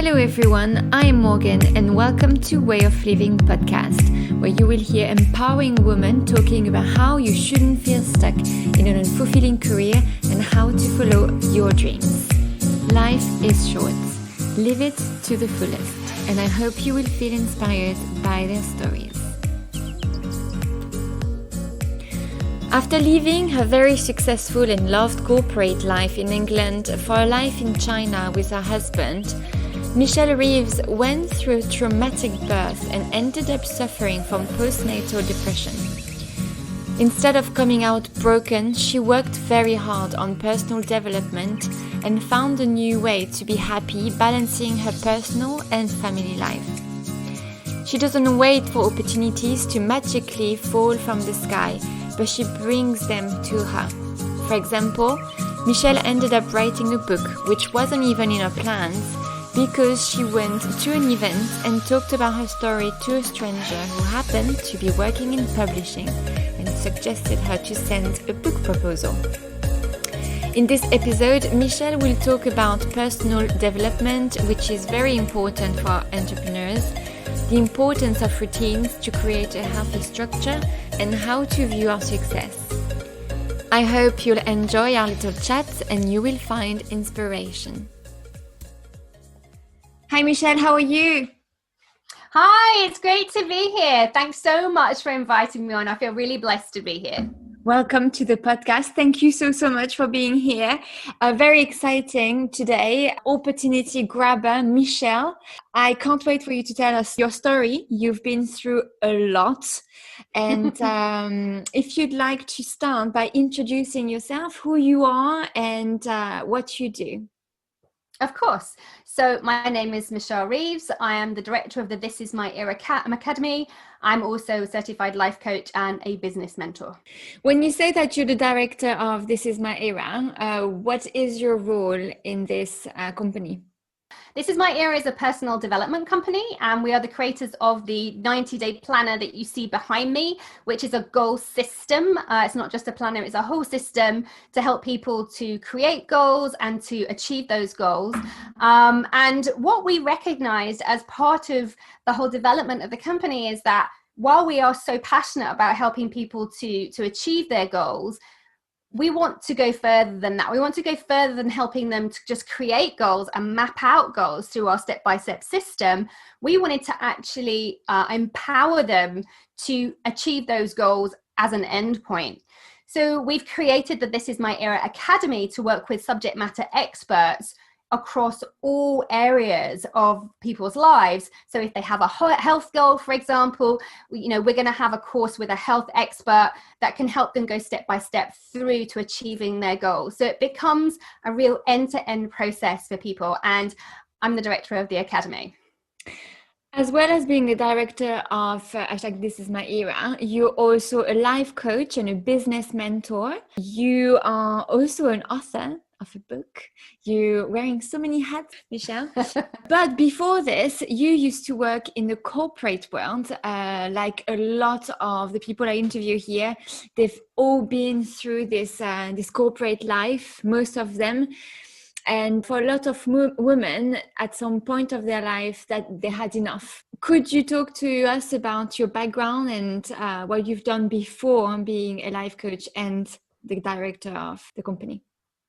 Hello everyone, I'm Morgan and welcome to Way of Living podcast, where you will hear empowering women talking about how you shouldn't feel stuck in an unfulfilling career and how to follow your dreams. Life is short. Live it to the fullest, and I hope you will feel inspired by their stories. After leaving her very successful and loved corporate life in England for a life in China with her husband, Michelle Reeves went through a traumatic birth and ended up suffering from post-natal depression. Instead of coming out broken, she worked very hard on personal development and found a new way to be happy, balancing her personal and family life. She doesn't wait for opportunities to magically fall from the sky, but she brings them to her. For example, Michelle ended up writing a book, which wasn't even in her plans, because she went to an event and talked about her story to a stranger who happened to be working in publishing and suggested her to send a book proposal. In this episode, Michelle will talk about personal development, which is very important for entrepreneurs, the importance of routines to create a healthy structure, and how to view our success. I hope you'll enjoy our little chats and you will find inspiration. Hi Michelle, how are you? Hi, it's great to be here. Thanks so much for inviting me on. I feel really blessed to be here. Welcome to the podcast. Thank you so much for being here. Very exciting today. Opportunity grabber, Michelle. I can't wait for you to tell us your story. You've been through a lot. And if you'd like to start by introducing yourself, who you are and what you do. Of course. So my name is Michelle Reeves. I am the director of the This Is My Era Academy. I'm also a certified life coach and a business mentor. When you say that you're the director of This Is My Era, what is your role in this company? This Is My Era is a personal development company, and we are the creators of the 90-day planner that you see behind me, which is a goal system. It's not just a planner, it's a whole system to help people to create goals and to achieve those goals. And what we recognized as part of the whole development of the company is that while we are so passionate about helping people to achieve their goals, we want to go further than that. We want to go further than helping them to just create goals and map out goals through our step-by-step system. We wanted to actually empower them to achieve those goals as an endpoint. So we've created the This Is My Era Academy to work with subject matter experts across all areas of people's lives. So if they have a health goal, for example, we're going to have a course with a health expert that can help them go step by step through to achieving their goals. So it becomes a real end-to-end process for people. And I'm the director of the Academy. As well as being the director of This Is My Era, you're also a life coach and a business mentor. You are also an author of a book. You're wearing so many hats, Michelle. But before this, you used to work in the corporate world. Like a lot of the people I interview here, they've all been through this corporate life, most of them. And for a lot of women, at some point of their life, that they had enough. Could you talk to us about your background and what you've done before being a life coach and the director of the company?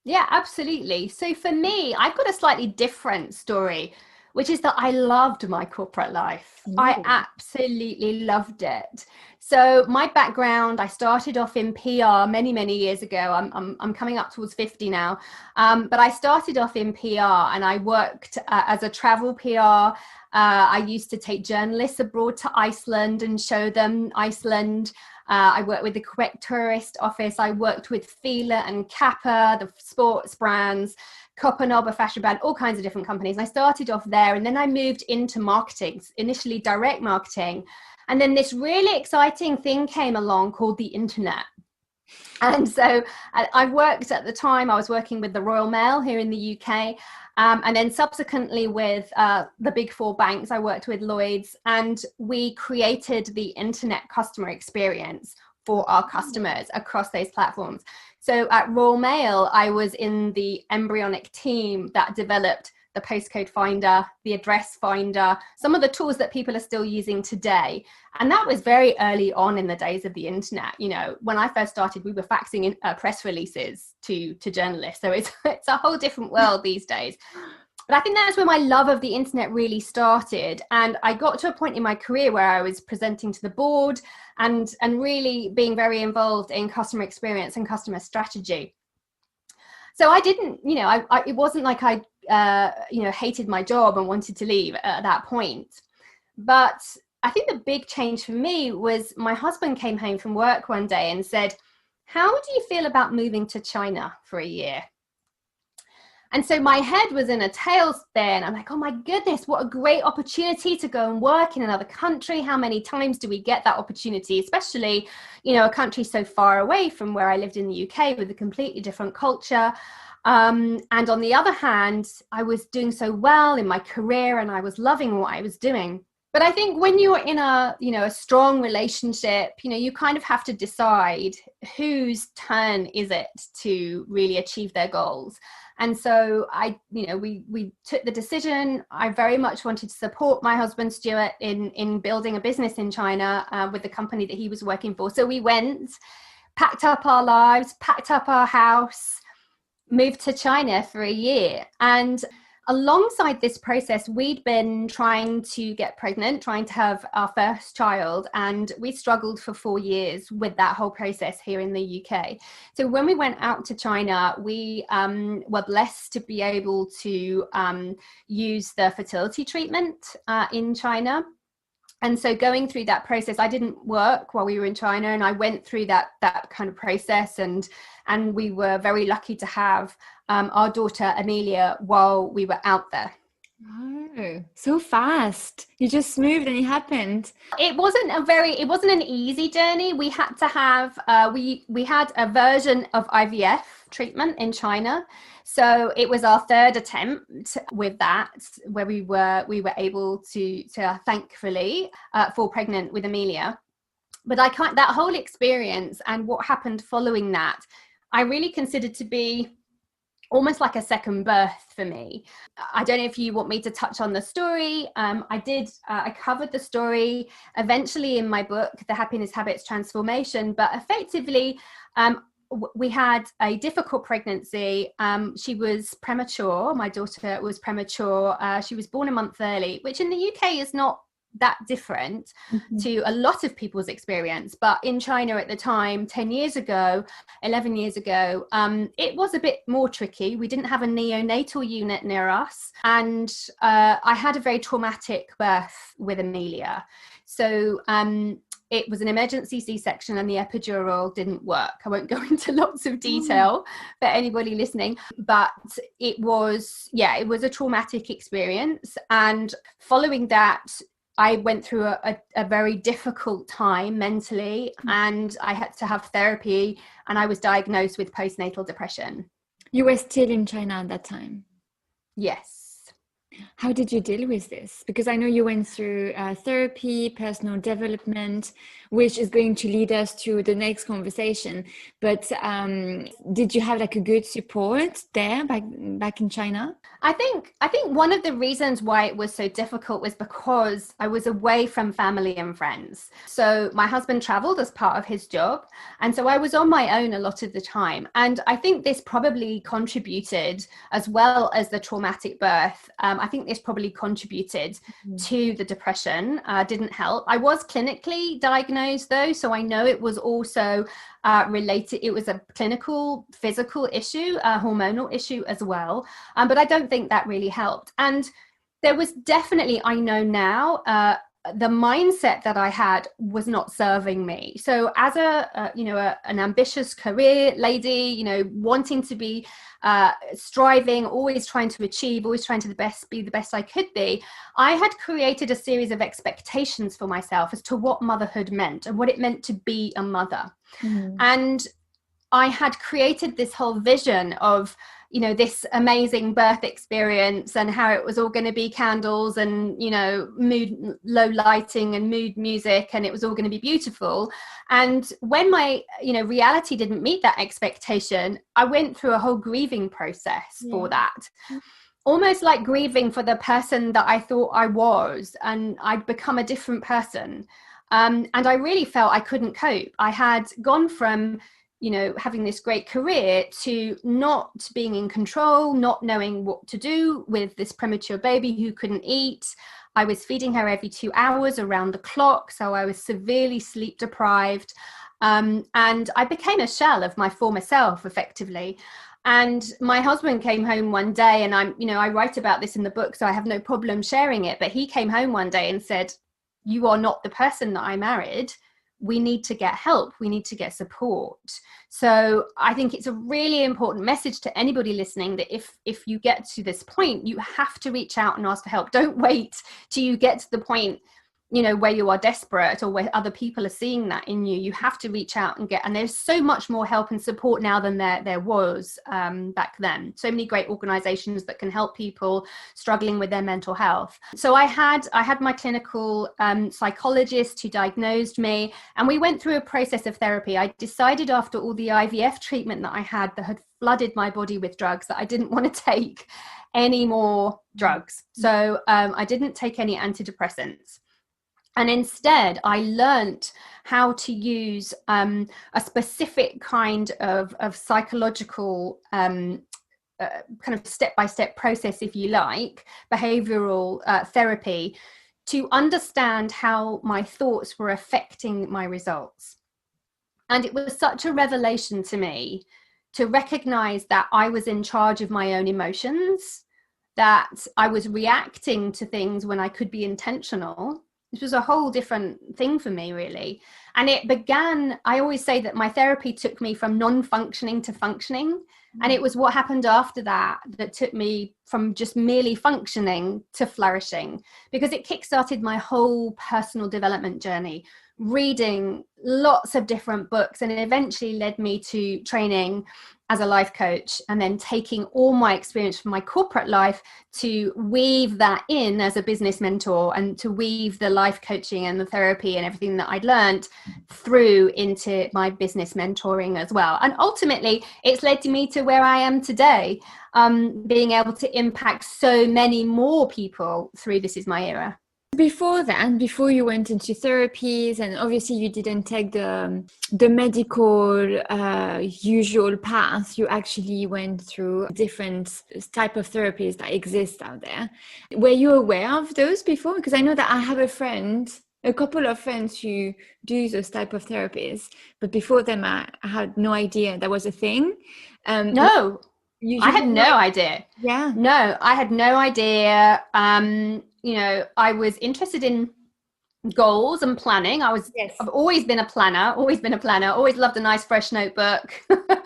Yeah, absolutely. So for me, I've got a slightly different story, which is that I loved my corporate life. Ooh. I absolutely loved it. So my background, I started off in PR many years ago. I'm coming up towards 50 now. But I started off in PR and I worked as a travel PR. I used to take journalists abroad to Iceland and show them Iceland. I worked with the Quebec Tourist Office. I worked with Fila and Kappa, the sports brands, Copenhagen, a fashion brand, all kinds of different companies. And I started off there and then I moved into marketing, initially direct marketing. And then this really exciting thing came along called the internet. And so I worked at the time, I was working with the Royal Mail here in the UK. And then subsequently with the big four banks, I worked with Lloyd's, and we created the internet customer experience for our customers across those platforms. So at Royal Mail, I was in the embryonic team that developed the postcode finder, the address finder, some of the tools that people are still using today. And that was very early on in the days of the internet. You know, when I first started, we were faxing in press releases to journalists. So it's a whole different world these days. But I think that's where my love of the internet really started. And I got to a point in my career where I was presenting to the board and really being very involved in customer experience and customer strategy. So I didn't, you know, it wasn't like I, hated my job and wanted to leave at that point. But I think the big change for me was my husband came home from work one day and said, "How do you feel about moving to China for a year?" And so my head was in a tailspin. I'm like, oh my goodness, what a great opportunity to go and work in another country. How many times do we get that opportunity, especially, you know, a country so far away from where I lived in the UK with a completely different culture. And on the other hand, I was doing so well in my career and I was loving what I was doing. But I think when you're in a strong relationship, you know, you kind of have to decide whose turn is it to really achieve their goals. And so we took the decision. I very much wanted to support my husband, Stuart, in building a business in China with the company that he was working for. So we went, packed up our lives, packed up our house, moved to China for a year. And alongside this process, we'd been trying to get pregnant, trying to have our first child, and we struggled for 4 years with that whole process here in the UK. So when we went out to China, we were blessed to be able to use the fertility treatment in China. And so going through that process, I didn't work while we were in China, and I went through that kind of process, and we were very lucky to have our daughter Amelia while we were out there. Oh, so fast. You just moved and it happened. It wasn't an easy journey. We had to have we had a version of IVF treatment in China. So it was our third attempt with that, where we were able to thankfully fall pregnant with Amelia. But that whole experience and what happened following that, I really considered to be almost like a second birth for me. I don't know if you want me to touch on the story. I covered the story eventually in my book, The Happiness Habits Transformation, but effectively, we had a difficult pregnancy. She was premature. My daughter was premature. She was born a month early, which in the UK is not that different to a lot of people's experience. But in China at the time, 10 years ago, 11 years ago, it was a bit more tricky. We didn't have a neonatal unit near us. And I had a very traumatic birth with Amelia. So it was an emergency C-section and the epidural didn't work. I won't go into lots of detail for anybody listening, but it was a traumatic experience. And following that, I went through a very difficult time mentally, and I had to have therapy, and I was diagnosed with postnatal depression. You were still in China at that time? Yes. How did you deal with this? Because I know you went through therapy, personal development, which is going to lead us to the next conversation. But did you have like a good support there back in China? I think one of the reasons why it was so difficult was because I was away from family and friends. So my husband traveled as part of his job. And so I was on my own a lot of the time. And I think this probably contributed, as well as the traumatic birth. I think this probably contributed to the depression, didn't help. I was clinically diagnosed though, so I know it was also related. It was a clinical, physical issue, a hormonal issue as well. But I don't think that really helped. And there was definitely, I know now, the mindset that I had was not serving me. So as an ambitious career lady, wanting to be striving, always trying to achieve, always trying to be the best I could be, I had created a series of expectations for myself as to what motherhood meant and what it meant to be a mother. And I had created this whole vision of, this amazing birth experience and how it was all going to be candles and, mood, low lighting and mood music, and it was all going to be beautiful. And when my, reality didn't meet that expectation, I went through a whole grieving process for that. almost like grieving for the person that I thought I was, and I'd become a different person. And I really felt I couldn't cope. I had gone from, having this great career to not being in control, not knowing what to do with this premature baby who couldn't eat. I was feeding her every 2 hours around the clock, so I was severely sleep deprived. And I became a shell of my former self, effectively. And my husband came home one day, and I write about this in the book, so I have no problem sharing it. But he came home one day and said, "You are not the person that I married. We need to get help. We need to get support." So I think it's a really important message to anybody listening that if you get to this point, you have to reach out and ask for help. Don't wait till you get to the point where you are desperate, or where other people are seeing that in you. You have to reach out and there's so much more help and support now than there was back then. So many great organizations that can help people struggling with their mental health. So I had my clinical psychologist who diagnosed me, and we went through a process of therapy. I decided after all the IVF treatment that I had that had flooded my body with drugs that I didn't want to take any more drugs. So I didn't take any antidepressants. And instead, I learned how to use a specific kind of psychological kind of step-by-step process, if you like, behavioral therapy, to understand how my thoughts were affecting my results. And it was such a revelation to me to recognize that I was in charge of my own emotions, that I was reacting to things when I could be intentional. This was a whole different thing for me, really. And it began, I always say that my therapy took me from non-functioning to functioning. And it was what happened after that took me from just merely functioning to flourishing, because it kickstarted my whole personal development journey, reading lots of different books, and it eventually led me to training as a life coach, and then taking all my experience from my corporate life to weave that in as a business mentor, and to weave the life coaching and the therapy and everything that I'd learned through into my business mentoring as well. And ultimately, it's led me to where I am today, being able to impact so many more people through This Is My Era. Before that, before you went into therapies, and obviously you didn't take the medical usual path, you actually went through different type of therapies that exist out there. Were you aware of those before? Because I know that I have a couple of friends who do those type of therapies, but before them I had no idea that was a thing. No, I had no idea. Yeah. No, I had no idea. I was interested in goals and planning. I've always been a planner, always loved a nice fresh notebook. But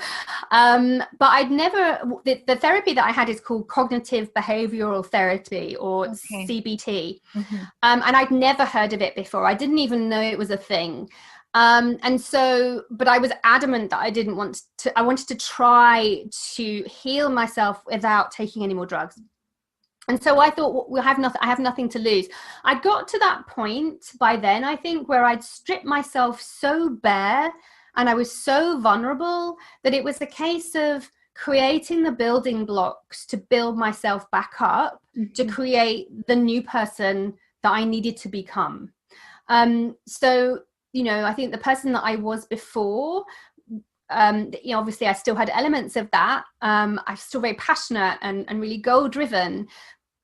I'd never, the therapy that I had is called cognitive behavioral therapy, or CBT. Mm-hmm. And I'd never heard of it before. I didn't even know it was a thing. But I was adamant that I wanted to try to heal myself without taking any more drugs. And so I thought, I have nothing to lose. I got to that point by then, I think, where I'd stripped myself so bare and I was so vulnerable that it was a case of creating the building blocks to build myself back up, mm-hmm. to create the new person that I needed to become. I think the person that I was before, obviously I still had elements of that. I'm still very passionate and really goal-driven.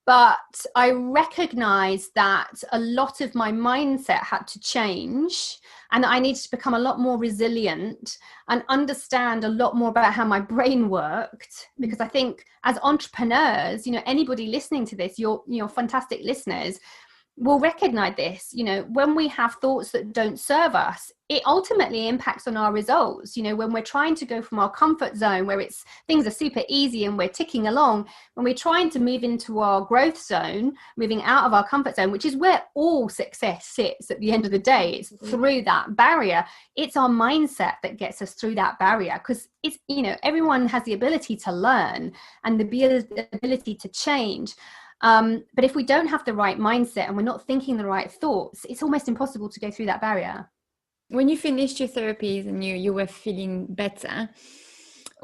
But I recognized that a lot of my mindset had to change, and that I needed to become a lot more resilient and understand a lot more about how my brain worked. Because I think as entrepreneurs, anybody listening to this, you're fantastic listeners, will recognize this. When we have thoughts that don't serve us, it ultimately impacts on our results. When we're trying to go from our comfort zone, where things are super easy and we're ticking along, when we're trying to move into our growth zone, moving out of our comfort zone, which is where all success sits at the end of the day, it's through that barrier. It's our mindset that gets us through that barrier, because it's, everyone has the ability to learn and the ability to change. But if we don't have the right mindset and we're not thinking the right thoughts, it's almost impossible to go through that barrier. When you finished your therapies and you were feeling better,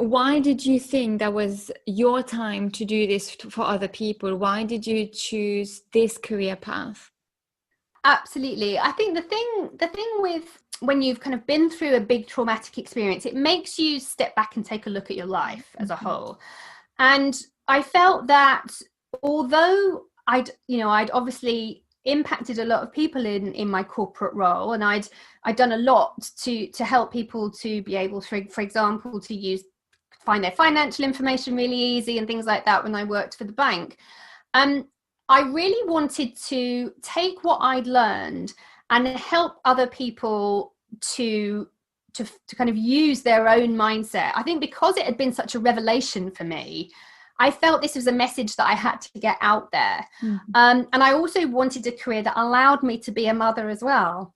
why did you think that was your time to do this for other people? Why did you choose this career path? Absolutely. I think the thing with when you've kind of been through a big traumatic experience, it makes you step back and take a look at your life as a whole. And I felt that although I'd obviously impacted a lot of people in my corporate role, and I'd done a lot to help people to be able to, for example, to find their financial information really easy and things like that when I worked for the bank. I really wanted to take what I'd learned and help other people to kind of use their own mindset. I think because it had been such a revelation for me, I felt this was a message that I had to get out there. And I also wanted a career that allowed me to be a mother as well.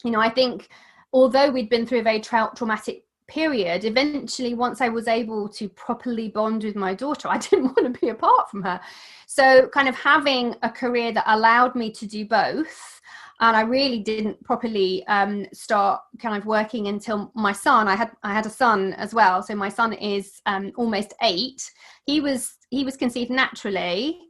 I think although we'd been through a very traumatic period, eventually once I was able to properly bond with my daughter, I didn't want to be apart from her. So kind of having a career that allowed me to do both. And I really didn't properly start kind of working until my son. I had a son as well. So my son is almost 8. He was conceived naturally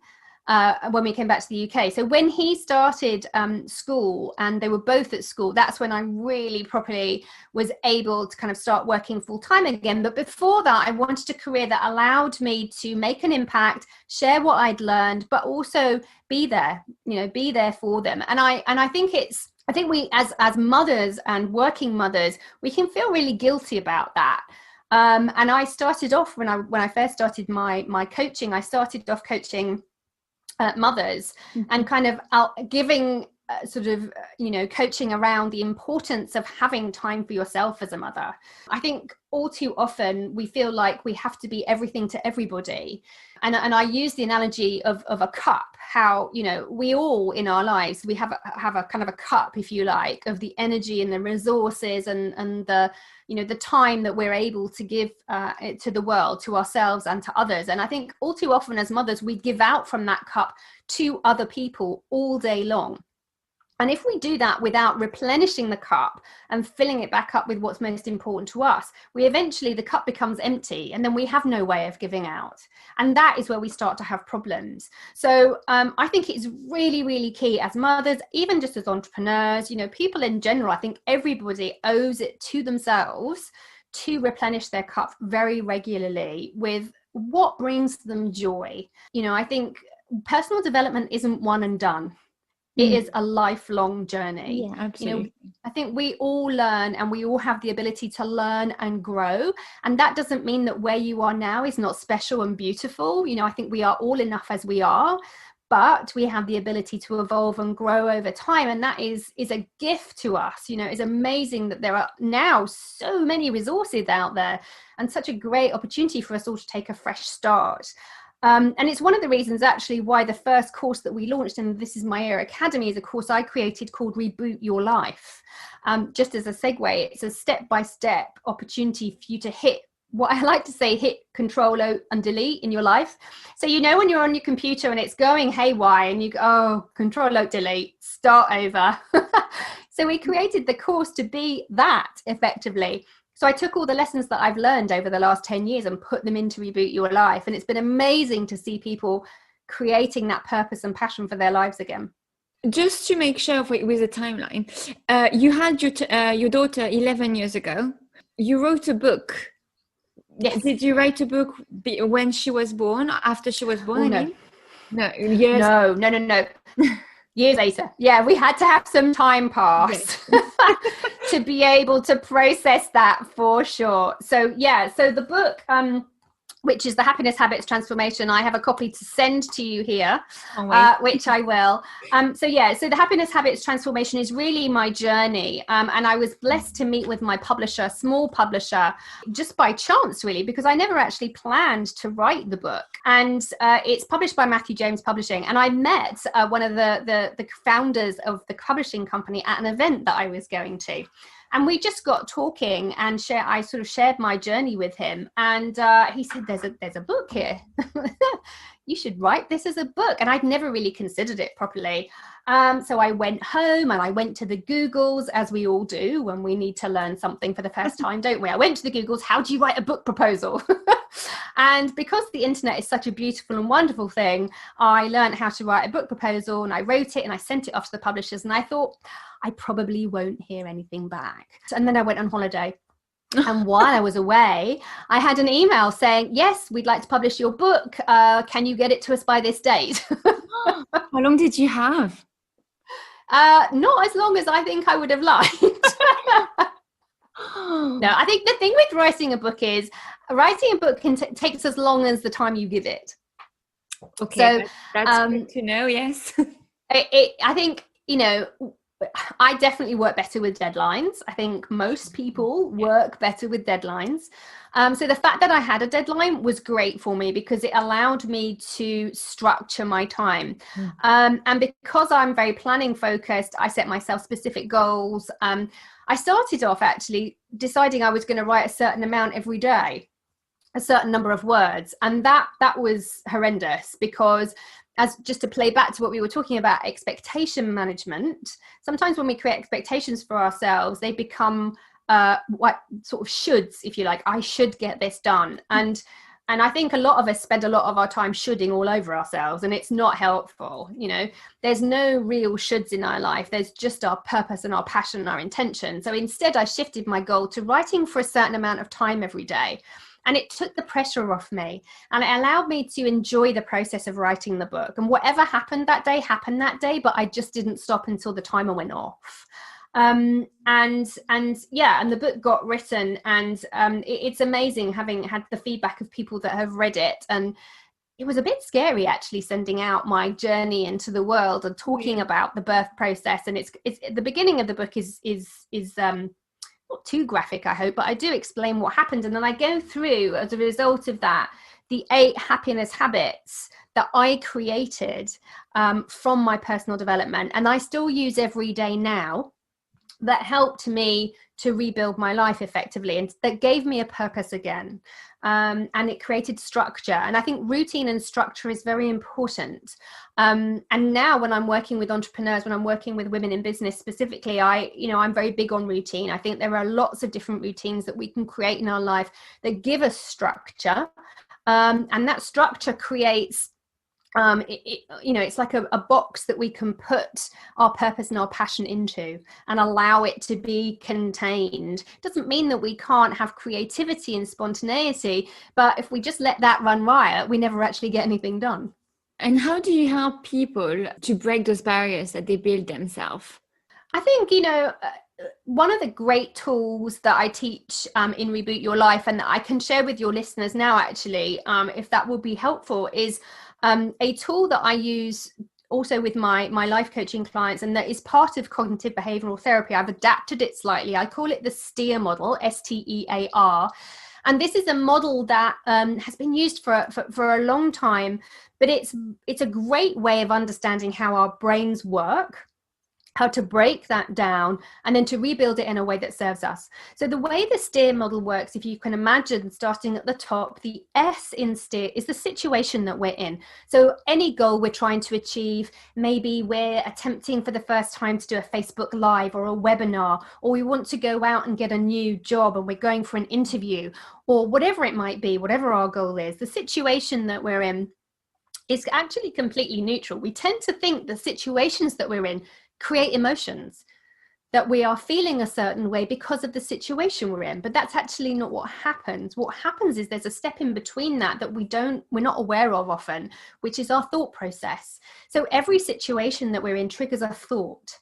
when we came back to the UK. So when he started school and they were both at school, that's when I really properly was able to kind of start working full time again. But before that, I wanted a career that allowed me to make an impact, share what I'd learned, but also be there for them. And I think we as mothers and working mothers, we can feel really guilty about that. And I started off when I first started my coaching, I started off coaching mothers and kind of giving coaching around the importance of having time for yourself as a mother. I think all too often we feel like we have to be everything to everybody. And I use the analogy of a cup, how, we all in our lives, we have a kind of a cup, if you like, of the energy and the resources and the, the time that we're able to give to the world, to ourselves and to others. And I think all too often as mothers, we give out from that cup to other people all day long. And if we do that without replenishing the cup and filling it back up with what's most important to us, the cup becomes empty and then we have no way of giving out. And that is where we start to have problems. So I think it's really, really key as mothers, even just as entrepreneurs, people in general, I think everybody owes it to themselves to replenish their cup very regularly with what brings them joy. I think personal development isn't one and done. It is a lifelong journey. Yeah, absolutely. I think we all learn and we all have the ability to learn and grow. And that doesn't mean that where you are now is not special and beautiful. I think we are all enough as we are, but we have the ability to evolve and grow over time. And that is a gift to us. It's amazing that there are now so many resources out there and such a great opportunity for us all to take a fresh start. And it's one of the reasons actually why the first course that we launched, and this is My Air Academy, is a course I created called Reboot Your Life. Just as a segue, it's a step-by-step opportunity for you to hit what I like to say, hit Control Alt and Delete in your life. So when you're on your computer and it's going haywire and you go, oh, Control Alt Delete, start over. So we created the course to be that effectively. So I took all the lessons that I've learned over the last 10 years and put them into Reboot Your Life. And it's been amazing to see people creating that purpose and passion for their lives again. Just to make sure with the timeline, you had your daughter 11 years ago. You wrote a book. Yes. Did you write a book when she was born, after she was born? Oh, no. No, years. No. Years later. Yeah, we had to have some time pass to be able to process that for sure. So the book, which is The Happiness Habits Transformation, I have a copy to send to you here, which I will. So The Happiness Habits Transformation is really my journey. And I was blessed to meet with my publisher, small publisher, just by chance, really, because I never actually planned to write the book. And it's published by Matthew James Publishing. And I met one of the founders of the publishing company at an event that I was going to. And we just got talking and I sort of shared my journey with him. And he said, there's a book here. you should write this as a book. And I'd never really considered it properly. So I went home and I went to the Googles, as we all do when we need to learn something for the first time, don't we? I went to the Googles, how do you write a book proposal? And because the internet is such a beautiful and wonderful thing, I learned how to write a book proposal, and I wrote it and I sent it off to the publishers, and I thought, I probably won't hear anything back. And then I went on holiday. And while I was away, I had an email saying, yes, we'd like to publish your book. Can you get it to us by this date? How long did you have? Not as long as I think I would have liked. No, I think the thing with writing a book is writing a book takes as long as the time you give it. Okay, so, that's good to know, yes. I think, I definitely work better with deadlines. I think most people work better with deadlines. So the fact that I had a deadline was great for me because it allowed me to structure my time. And because I'm very planning focused, I set myself specific goals. I started off actually deciding I was going to write a certain amount every day, a certain number of words. And that was horrendous because, as just to play back to what we were talking about, expectation management, sometimes when we create expectations for ourselves, they become what sort of shoulds, if you like. I should get this done. And I think a lot of us spend a lot of our time shoulding all over ourselves, and it's not helpful. There's no real shoulds in our life. There's just our purpose and our passion and our intention. So instead, I shifted my goal to writing for a certain amount of time every day. And it took the pressure off me, and it allowed me to enjoy the process of writing the book. And whatever happened that day, but I just didn't stop until the timer went off. And the book got written, and it's amazing having had the feedback of people that have read it. And it was a bit scary actually sending out my journey into the world and talking about the birth process. And it's the beginning of the book is not too graphic, I hope, but I do explain what happened. And then I go through, as a result of that, the 8 happiness habits that I created from my personal development, and I still use every day now, that helped me to rebuild my life effectively, and that gave me a purpose again. And it created structure. And I think routine and structure is very important. And now when I'm working with entrepreneurs, when I'm working with women in business specifically, I'm very big on routine. I think there are lots of different routines that we can create in our life that give us structure. And that structure creates it's like a box that we can put our purpose and our passion into and allow it to be contained. It doesn't mean that we can't have creativity and spontaneity, but if we just let that run riot, we never actually get anything done. And how do you help people to break those barriers that they build themselves? I think, one of the great tools that I teach in Reboot Your Life, and that I can share with your listeners now, actually, if that will be helpful, is a tool that I use also with my life coaching clients, and that is part of cognitive behavioral therapy. I've adapted it slightly. I call it the STEAR model, STEAR. And this is a model that has been used for a long time, but it's a great way of understanding how our brains work, how to break that down, and then to rebuild it in a way that serves us. So the way the STEAR model works, if you can imagine, starting at the top, the S in STEAR is the situation that we're in. So any goal we're trying to achieve, maybe we're attempting for the first time to do a Facebook Live or a webinar, or we want to go out and get a new job and we're going for an interview, or whatever it might be, whatever our goal is, the situation that we're in is actually completely neutral. We tend to think the situations that we're in create emotions, that we are feeling a certain way because of the situation we're in, but that's actually not what happens. What happens is there's a step in between that we're not aware of often, which is our thought process. So every situation that we're in triggers a thought,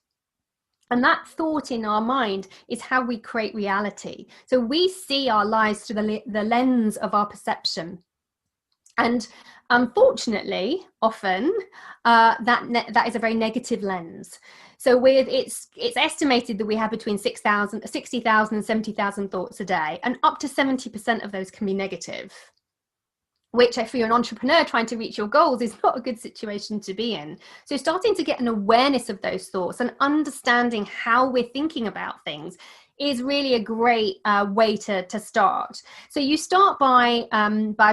and that thought in our mind is how we create reality. So we see our lives through the lens of our perception. And unfortunately, often that is a very negative lens. So it's estimated that we have between 60,000 and 70,000 thoughts a day, and up to 70% of those can be negative, which, if you're an entrepreneur trying to reach your goals, is not a good situation to be in. So starting to get an awareness of those thoughts and understanding how we're thinking about things is really a great way to start. So you start by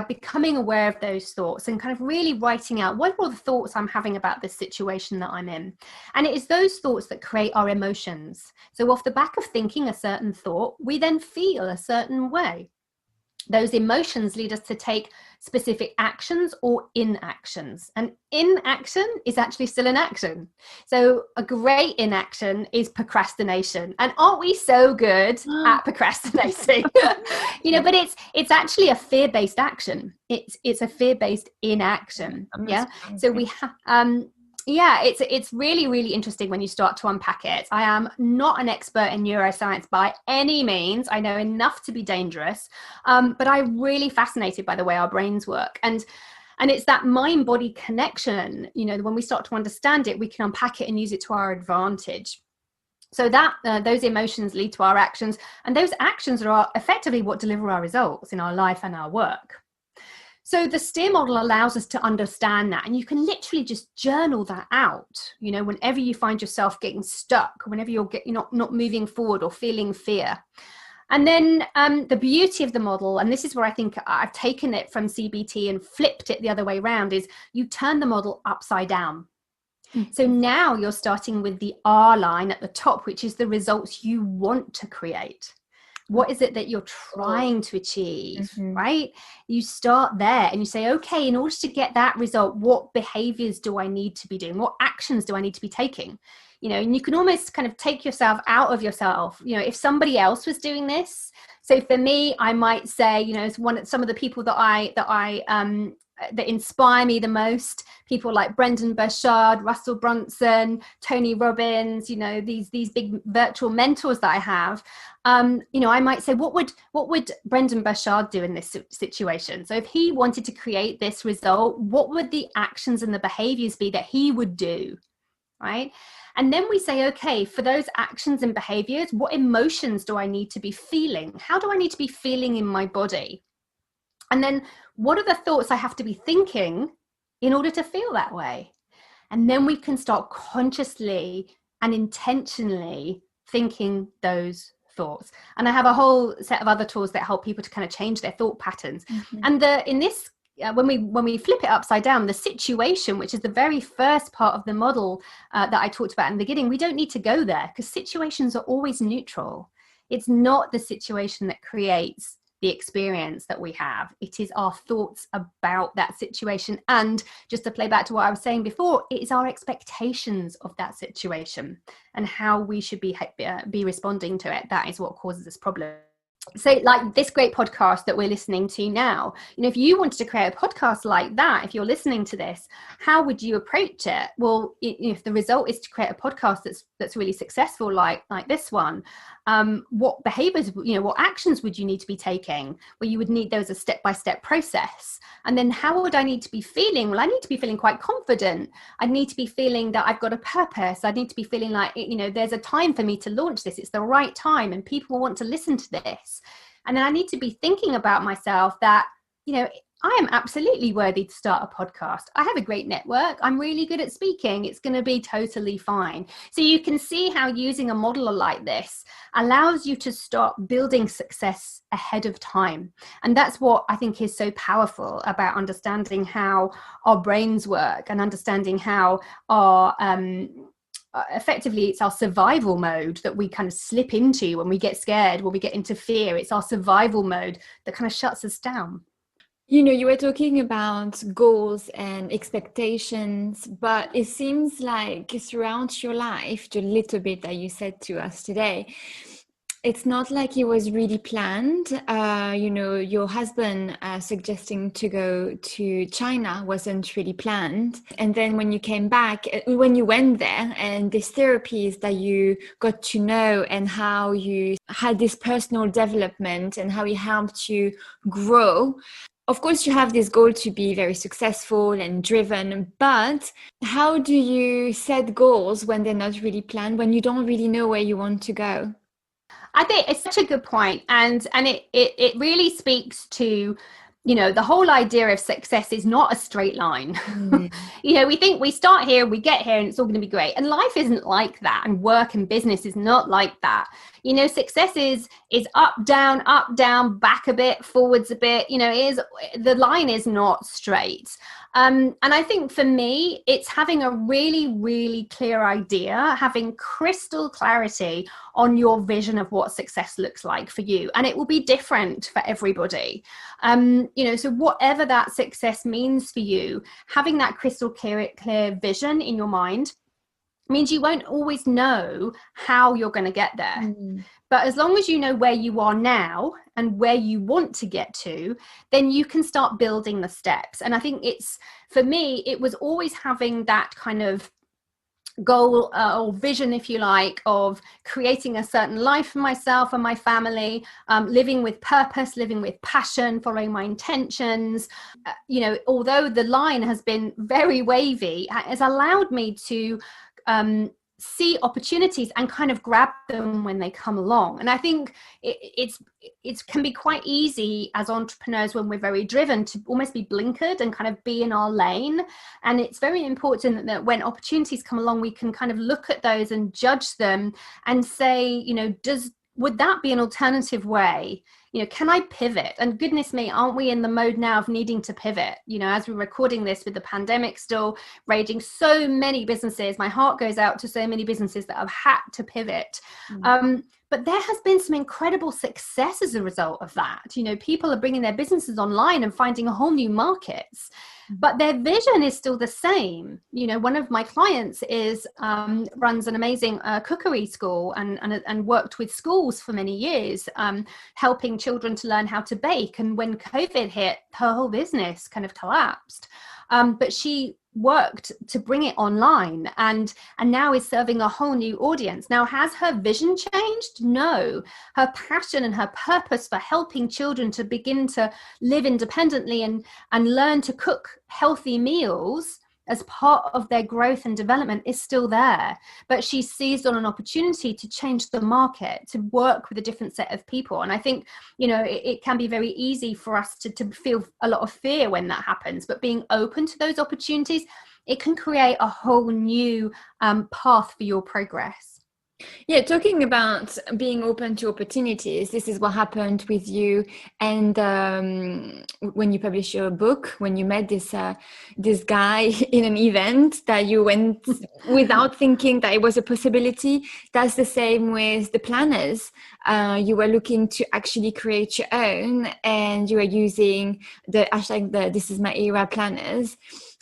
becoming aware of those thoughts and kind of really writing out what are the thoughts I'm having about this situation that I'm in. And it is those thoughts that create our emotions. So off the back of thinking a certain thought, we then feel a certain way. Those emotions lead us to take specific actions or inactions. And inaction is actually still an action. So a great inaction is procrastination. And aren't we so good at procrastinating? But it's actually a fear-based action. It's a fear-based inaction. Yeah. So we have it's really, really interesting when you start to unpack it. I am not an expert in neuroscience by any means. I know enough to be dangerous, but I'm really fascinated by the way our brains work. And it's that mind-body connection, when we start to understand it, we can unpack it and use it to our advantage. So that those emotions lead to our actions, and those actions are effectively what deliver our results in our life and our work. So the STEER model allows us to understand that, and you can literally just journal that out, whenever you find yourself getting stuck, whenever you're not moving forward or feeling fear. And then the beauty of the model, and this is where I think I've taken it from CBT and flipped it the other way around, is you turn the model upside down. So now you're starting with the R line at the top, which is the results you want to create. What is it that you're trying to achieve, right? You start there and you say, okay, in order to get that result, what behaviors do I need to be doing? What actions do I need to be taking? And you can almost kind of take yourself out of yourself. If somebody else was doing this. So for me, I might say, some of the people that inspire me the most, people like Brendan Burchard, Russell Brunson, Tony Robbins, these big virtual mentors that I have. I might say, what would Brendan Burchard do in this situation? So if he wanted to create this result, what would the actions and the behaviors be that he would do, right? And then we say, okay, for those actions and behaviors, what emotions do I need to be feeling? How do I need to be feeling in my body? And then what are the thoughts I have to be thinking in order to feel that way? And then we can start consciously and intentionally thinking those thoughts. And I have a whole set of other tools that help people to kind of change their thought patterns. And in this, when we flip it upside down, the situation, which is the very first part of the model that I talked about in the beginning, we don't need to go there because situations are always neutral. It's not the situation that creates the experience that we have. It is our thoughts about that situation. And just to play back to what I was saying before, it is our expectations of that situation and how we should be responding to it. That is what causes this problem. So like this great podcast that we're listening to now, if you wanted to create a podcast like that, if you're listening to this, how would you approach it? Well, if the result is to create a podcast that's really successful, like this one, what behaviors, what actions would you need to be taking? Well, you would need, there was a step-by-step process. And then how would I need to be feeling? Well, I need to be feeling quite confident. I need to be feeling that I've got a purpose. I need to be feeling like, there's a time for me to launch this. It's the right time and people want to listen to this. And then I need to be thinking about myself that, I am absolutely worthy to start a podcast. I have a great network. I'm really good at speaking. It's going to be totally fine. So you can see how using a model like this allows you to start building success ahead of time. And that's what I think is so powerful about understanding how our brains work and understanding how our effectively it's our survival mode that we kind of slip into when we get scared, when we get into fear. It's our survival mode that kind of shuts us down. You were talking about goals and expectations, but it seems like throughout your life, the little bit that you said to us today, it's not like it was really planned. Your husband suggesting to go to China wasn't really planned. And then when you came back, when you went there and these therapies that you got to know and how you had this personal development and how it helped you grow. Of course, you have this goal to be very successful and driven, but how do you set goals when they're not really planned, when you don't really know where you want to go? I think it's such a good point, and it really speaks to, the whole idea of success is not a straight line. We think we start here, we get here, and it's all going to be great. And life isn't like that, and work and business is not like that. Success is up, down, back a bit, forwards a bit. The line is not straight. And I think for me, it's having a really, really clear idea, having crystal clarity on your vision of what success looks like for you. And it will be different for everybody. So whatever that success means for you, having that crystal clear vision in your mind means you won't always know how you're going to get there. But as long as you know where you are now and where you want to get to, then you can start building the steps. And I think for me, it was always having that kind of goal or vision, if you like, of creating a certain life for myself and my family, living with purpose, living with passion, following my intentions. Although the line has been very wavy, it has allowed me to see opportunities and kind of grab them when they come along. And I think it can be quite easy as entrepreneurs when we're very driven to almost be blinkered and kind of be in our lane. And it's very important that when opportunities come along, we can kind of look at those and judge them and say, would that be an alternative way? Can I pivot? And goodness me, aren't we in the mode now of needing to pivot? As we're recording this with the pandemic still raging, so many businesses, my heart goes out to so many businesses that have had to pivot. But there has been some incredible success as a result of that. People are bringing their businesses online and finding a whole new markets, but their vision is still the same. One of my clients runs an amazing cookery school and worked with schools for many years, helping children to learn how to bake. And when COVID hit, her whole business kind of collapsed. But she worked to bring it online and now is serving a whole new audience. Now, has her vision changed? No. Her passion and her purpose for helping children to begin to live independently and learn to cook healthy meals as part of their growth and development is still there. But she seized on an opportunity to change the market, to work with a different set of people. And I think, it can be very easy for us to feel a lot of fear when that happens, but being open to those opportunities, it can create a whole new path for your progress. Yeah, talking about being open to opportunities, this is what happened with you. And when you published your book, when you met this guy in an event that you went without thinking that it was a possibility, that's the same with the planners. You were looking to actually create your own, and you were using the hashtag This Is My Era planners,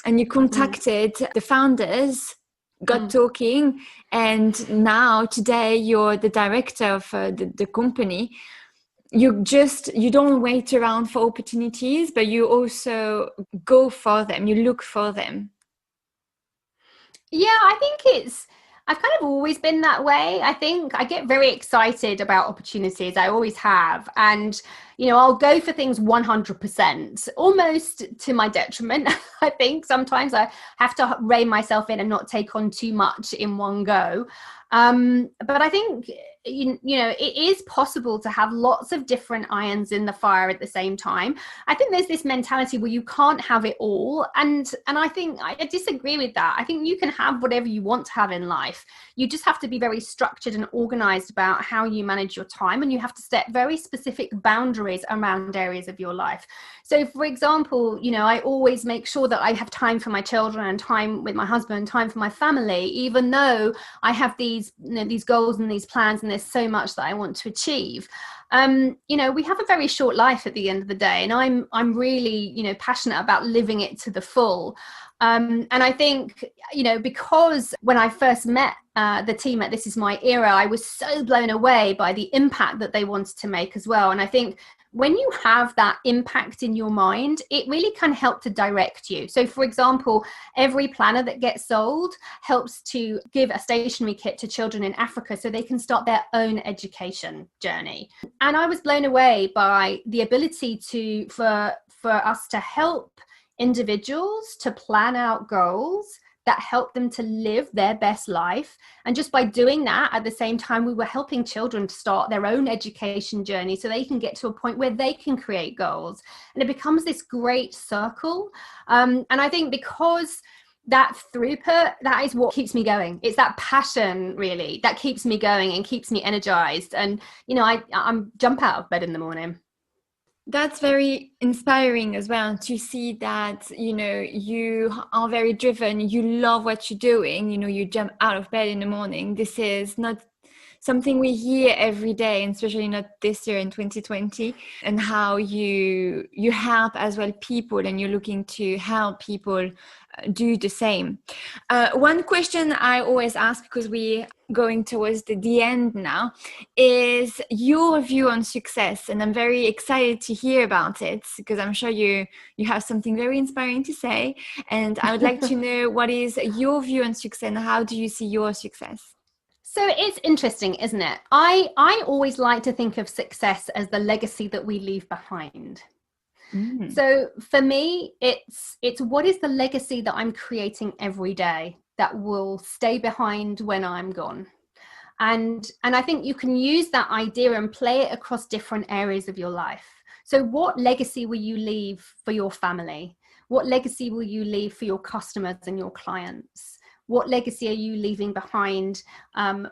and you contacted the founders, got talking, and now today you're the director of the company. You don't wait around for opportunities, but you also go for them, you look for them. Yeah, I think I've kind of always been that way. I think I get very excited about opportunities. I always have. And, I'll go for things 100%, almost to my detriment. I think sometimes I have to rein myself in and not take on too much in one go. But I think, it is possible to have lots of different irons in the fire at the same time. I think there's this mentality where you can't have it all. And I think I disagree with that. I think you can have whatever you want to have in life. You just have to be very structured and organized about how you manage your time. And you have to set very specific boundaries around areas of your life. So, for example, I always make sure that I have time for my children and time with my husband, time for my family, even though I have these goals and these plans and there's so much that I want to achieve. We have a very short life at the end of the day, and I'm really, passionate about living it to the full. And I think, because when I first met the team at This Is My Era, I was so blown away by the impact that they wanted to make as well. And I think when you have that impact in your mind, it really can help to direct you. So, for example, every planner that gets sold helps to give a stationery kit to children in Africa so they can start their own education journey. And I was blown away by the ability for us to help individuals to plan out goals that help them to live their best life. And just by doing that, at the same time, we were helping children to start their own education journey so they can get to a point where they can create goals. And it becomes this great circle. And I think because that throughput, that is what keeps me going. It's that passion really that keeps me going and keeps me energized. And, you know, I'm jump out of bed in the morning. That's very inspiring as well, to see that, you know, you are very driven, you love what you're doing, you know, you jump out of bed in the morning. This is not something we hear every day, and especially not this year in 2020, and how you help as well people, and you're looking to help people do the same. One question I always ask, because we're going towards the end now, is your view on success, and I'm very excited to hear about it, because I'm sure you have something very inspiring to say, and I would like to know what is your view on success, and how do you see your success? So it's interesting, isn't it? I always like to think of success as the legacy that we leave behind. So for me, it's what is the legacy that I'm creating every day that will stay behind when I'm gone. And I think you can use that idea and play it across different areas of your life. So what legacy will you leave for your family? What legacy will you leave for your customers and your clients? What legacy are you leaving behind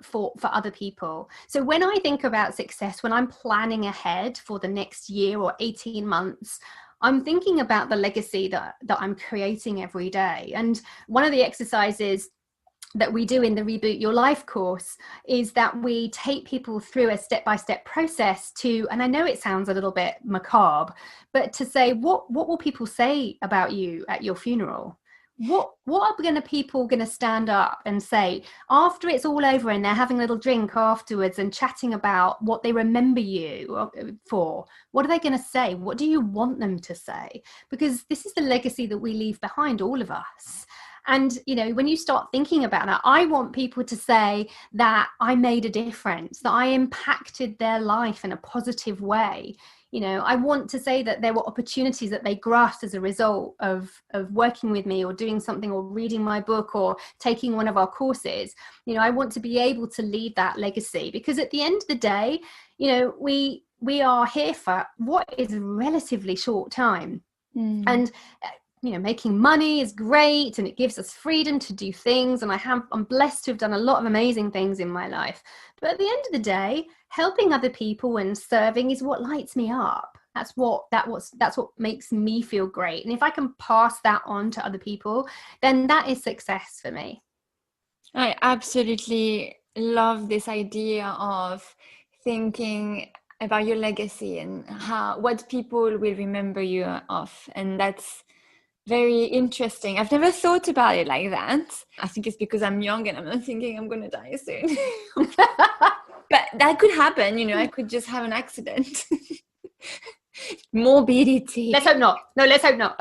for other people? So when I think about success, when I'm planning ahead for the next year or 18 months, I'm thinking about the legacy that I'm creating every day. And one of the exercises that we do in the Reboot Your Life course is that we take people through a step-by-step process to, and I know it sounds a little bit macabre, but to say, what will people say about you at your funeral? What are people going to stand up and say after it's all over and they're having a little drink afterwards and chatting about what they remember you for? What are they going to say? What do you want them to say? Because this is the legacy that we leave behind, all of us. And, you know, when you start thinking about that, I want people to say that I made a difference, that I impacted their life in a positive way. You know, I want to say that there were opportunities that they grasped as a result of working with me or doing something or reading my book or taking one of our courses. You know, I want to be able to leave that legacy, because at the end of the day, you know, we are here for what is a relatively short time. And you know, making money is great and it gives us freedom to do things. And I'm blessed to have done a lot of amazing things in my life. But at the end of the day, helping other people and serving is what lights me up. That's what makes me feel great. And if I can pass that on to other people, then that is success for me. I absolutely love this idea of thinking about your legacy and what people will remember you of. And that's very interesting. I've never thought about it like that. I think it's because I'm young and I'm not thinking I'm going to die soon. But that could happen, you know, I could just have an accident. Morbidity. Let's hope not. No, let's hope not.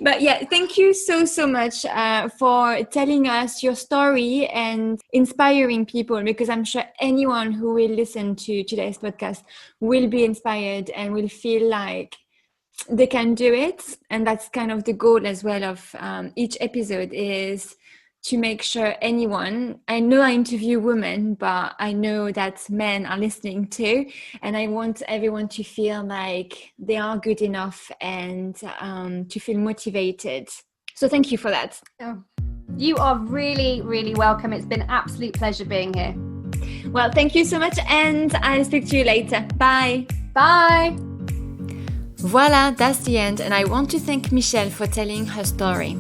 But yeah, thank you so much for telling us your story and inspiring people, because I'm sure anyone who will listen to today's podcast will be inspired and will feel like they can do it. And that's kind of the goal as well of each episode, is to make sure anyone, I know I interview women, but I know that men are listening too, and I want everyone to feel like they are good enough and to feel motivated. So thank you for that. Oh, you are really, really welcome. It's been an absolute pleasure being here. Well, thank you so much, and I'll speak to you later. Bye. Bye. Voila, that's the end, and I want to thank Michelle for telling her story.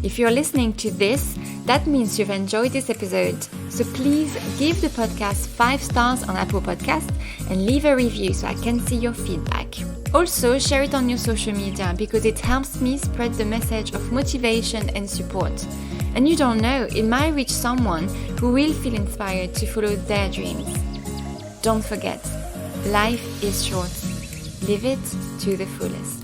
If you're listening to this, that means you've enjoyed this episode. So please give the podcast 5 stars on Apple Podcasts and leave a review so I can see your feedback. Also, share it on your social media, because it helps me spread the message of motivation and support. And you don't know, it might reach someone who will feel inspired to follow their dreams. Don't forget, life is short. Live it to the fullest.